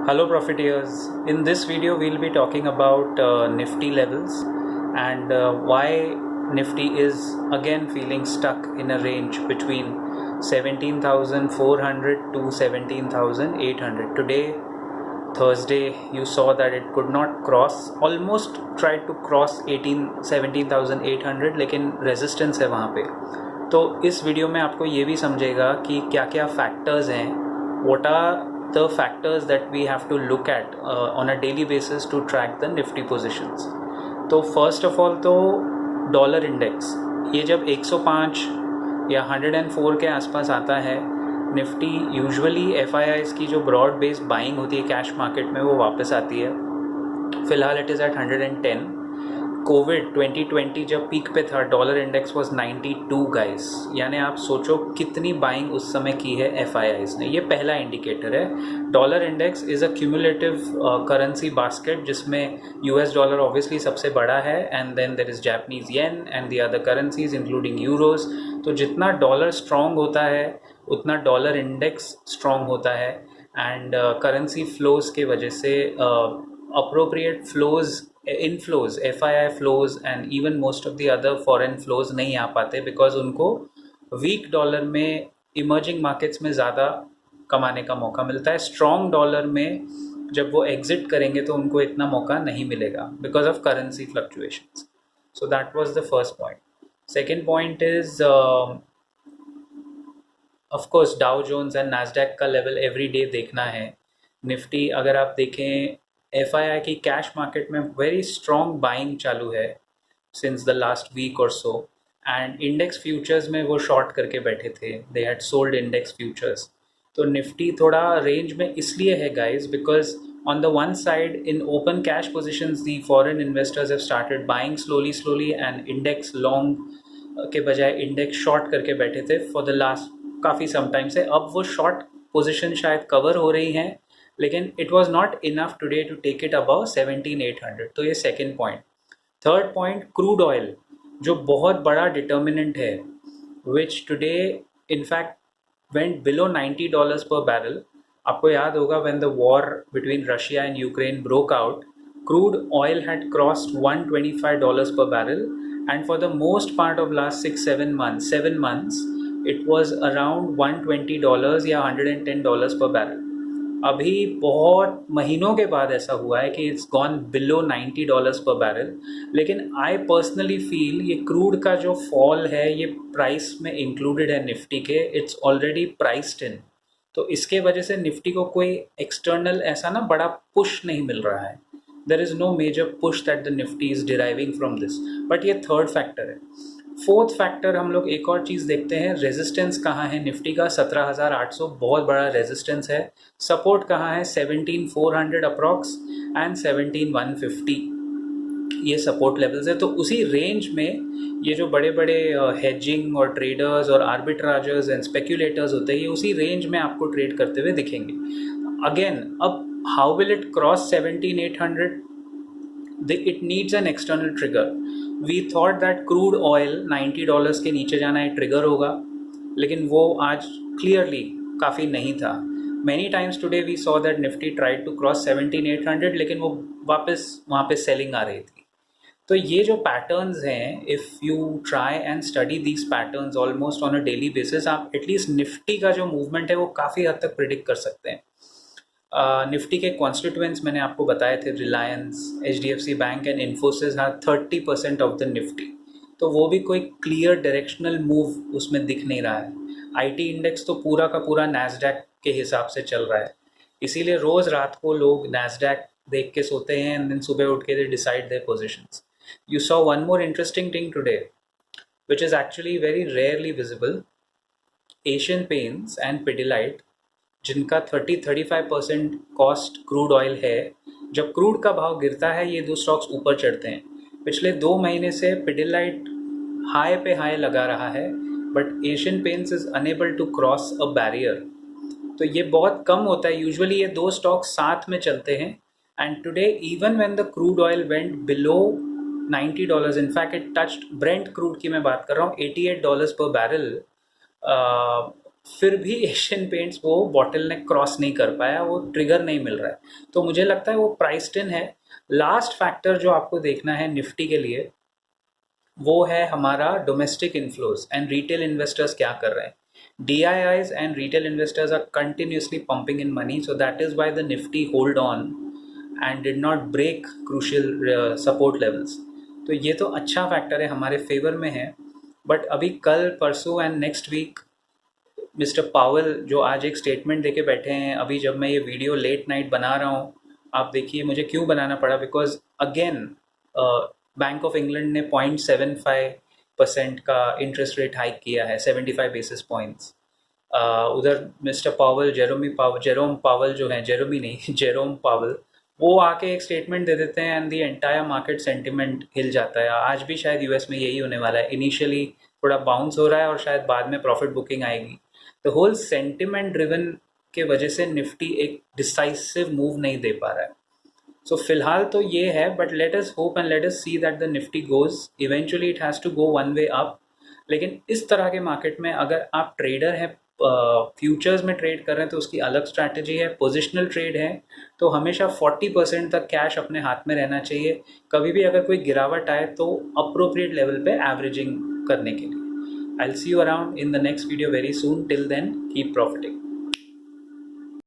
Hello profiteers. In this video we'll be talking about Nifty levels and why Nifty is again feeling stuck in a range between 17,400 to 17,800. Today, Thursday, you saw that it could not cross, almost tried to cross 17,800 लेकिन resistance है वहाँ पे. तो इस video में आपको ये भी समझेगा कि क्या क्या फैक्टर्स हैं, what are the factors that we have to look at on a daily basis to track the Nifty positions. तो first of all तो डॉलर इंडेक्स ये जब 105 या 104 के आसपास आता है, निफ्टी यूजुअली एफआईआईज़ की जो ब्रॉड बेस्ड बाइंग होती है कैश मार्केट में वो वापस आती है. फ़िलहाल इट इज़ एट 110. कोविड 2020 जब पीक पे था डॉलर इंडेक्स वाज 92 गाइस. यानी आप सोचो कितनी बाइंग उस समय की है एफआईआईज़ ने. ये पहला इंडिकेटर है. Dollar index is a cumulative currency basket जिसमें यूएस डॉलर ऑब्वियसली सबसे बड़ा है and then there is Japanese yen and the other currencies including euros. तो जितना डॉलर स्ट्रॉन्ग होता है उतना डॉलर इंडेक्स स्ट्रॉन्ग होता है एंड करेंसी फ्लोज के वजह से appropriate flows, inflows, FII flows and even most of the other foreign flows नहीं आ पाते because उनको वीक डॉलर में इमर्जिंग मार्केट्स में ज़्यादा कमाने का मौका मिलता है. स्ट्रॉन्ग डॉलर में जब वो एग्जिट करेंगे तो उनको इतना मौका नहीं मिलेगा because of currency fluctuations. So that was the first point. Second point is of course Dow Jones and Nasdaq का लेवल एवरी डे देखना है. निफ्टी अगर आप देखें एफआईआई की कैश मार्केट में वेरी स्ट्रॉन्ग बाइंग चालू है सिंस द लास्ट वीक और सो एंड इंडेक्स फ्यूचर्स में वो शॉर्ट करके बैठे थे. They had sold index futures. तो निफ्टी थोड़ा रेंज में इसलिए है guys because on the one side in open cash positions the foreign investors have started buying slowly and index long के बजाय इंडेक्स शॉर्ट करके बैठे थे फॉर द लास्ट काफ़ी सम टाइम से. अब वो शॉर्ट पोजिशन शायद कवर हो रही हैं लेकिन it was not enough today to take it about 17,800. तो ये second point. Third point crude oil जो बहुत बड़ा डिटर्मिनेंट है which today in fact went below $90 per barrel. आपको याद होगा when the war between Russia and Ukraine broke out, crude oil had crossed $125 per barrel and for the most part of last 7 months it was around $120 या $110 per barrel. अभी बहुत महीनों के बाद ऐसा हुआ है कि it's gone below $90 per barrel. लेकिन आई पर्सनली फील ये क्रूड का जो फॉल है ये प्राइस में इंक्लूडेड है निफ्टी के. इट्स ऑलरेडी प्राइस्ड इन. तो इसके वजह से निफ्टी को कोई एक्सटर्नल ऐसा ना बड़ा पुश नहीं मिल रहा है. There is no major push that the Nifty is deriving from this. But ये थर्ड फैक्टर है. फोर्थ फैक्टर हम लोग एक और चीज़ देखते हैं. रेजिस्टेंस कहाँ है निफ्टी का? 17,800 बहुत बड़ा रेजिस्टेंस है. सपोर्ट कहाँ है? 17,400 अप्रॉक्स एंड 17,150 ये सपोर्ट लेवल्स है. तो उसी रेंज में ये जो बड़े बड़े हेजिंग और ट्रेडर्स और आर्बिट्राजर्स एंड स्पेक्यूलेटर्स होते हैं ये उसी रेंज में आपको ट्रेड करते हुए दिखेंगे. अगेन अब how will it cross 17,800? It needs an external trigger. We thought that crude oil $90 के नीचे जाना एक ट्रिगर होगा लेकिन वो आज क्लियरली काफ़ी नहीं था. Many times today we saw that Nifty tried to cross 17,800 लेकिन वो वापस वहाँ पे सेलिंग आ रही थी. तो ये जो पैटर्न्स हैं, if you try and study these patterns almost on a daily basis, आप एटलीस्ट निफ्टी का जो मूवमेंट है वो काफ़ी हद तक प्रिडिक्ट कर सकते हैं. निफ्टी के कॉन्स्टिट्यूएंट्स मैंने आपको बताए थे. Reliance, HDFC bank and Infosys हाँ 30% ऑफ द निफ्टी. तो वो भी कोई क्लियर डायरेक्शनल मूव उसमें दिख नहीं रहा है. IT इंडेक्स तो पूरा का पूरा नैस्डैक के हिसाब से चल रहा है. इसीलिए रोज़ रात को लोग नैस्डैक देख के सोते हैं एंड देन सुबह उठ के they decide their positions. You saw one more interesting thing today which is actually very rarely visible. Asian Paints and Pidilite जिनका 30-35% कॉस्ट क्रूड ऑयल है, जब क्रूड का भाव गिरता है ये दो स्टॉक्स ऊपर चढ़ते हैं. पिछले 2 महीने से पिडिलाइट हाई पे हाई लगा रहा है but Asian Paints is unable to cross a barrier. तो ये बहुत कम होता है. यूजुअली ये दो स्टॉक्स साथ में चलते हैं and today even when the crude oil went below $90, in fact it touched Brent crude की मैं बात कर रहा हूँ $88 पर बैरल. फिर भी एशियन पेंट्स वो बॉटल नेक क्रॉस नहीं कर पाया, वो ट्रिगर नहीं मिल रहा है। तो मुझे लगता है वो प्राइस्ड इन है। लास्ट फैक्टर जो आपको देखना है निफ्टी के लिए, वो है हमारा domestic inflows and retail investors क्या कर रहे हैं। DIIs and retail investors are continuously pumping in money, so that is why the Nifty hold on and did not break crucial support levels. तो ये तो अच्छा फैक्टर है, हमारे फेवर में है। बट अभी कल परसों एंड नेक्स्ट वीक मिस्टर पावल जो आज एक स्टेटमेंट देके बैठे हैं, अभी जब मैं ये वीडियो लेट नाइट बना रहा हूँ, आप देखिए मुझे क्यों बनाना पड़ा, because again bank of England ने 0.75% का इंटरेस्ट रेट हाइक किया है, 75 बेसिस पॉइंट्स। उधर मिस्टर पावल, जेरोम पावल जो है, जेरोमी नहीं जेरोम पावल, वो आके एक स्टेटमेंट दे देते हैं and the entire market sentiment हिल जाता है। आज भी शायद यूएस में यही होने वाला है, इनिशियली थोड़ा बाउंस हो रहा है और शायद बाद में प्रॉफिट बुकिंग आएगी। तो होल सेंटिमेंट ड्रिवन के वजह से निफ्टी एक डिसाइसिव मूव नहीं दे पा रहा है। सो फिलहाल तो ये है, but let us hope and let us see that the Nifty goes eventually, it has to go one way up. लेकिन इस तरह के मार्केट में अगर आप ट्रेडर हैं, फ्यूचर्स में ट्रेड कर रहे हैं, तो उसकी अलग स्ट्रैटेजी है। पोजिशनल ट्रेड है तो हमेशा 40% तक कैश अपने हाथ में रहना चाहिए। कभी भी अगर कोई गिरावट आए तो अप्रोप्रिएट लेवल पे एवरेजिंग करने के लिए। I will see you around in the next video very soon. Till then keep profiting.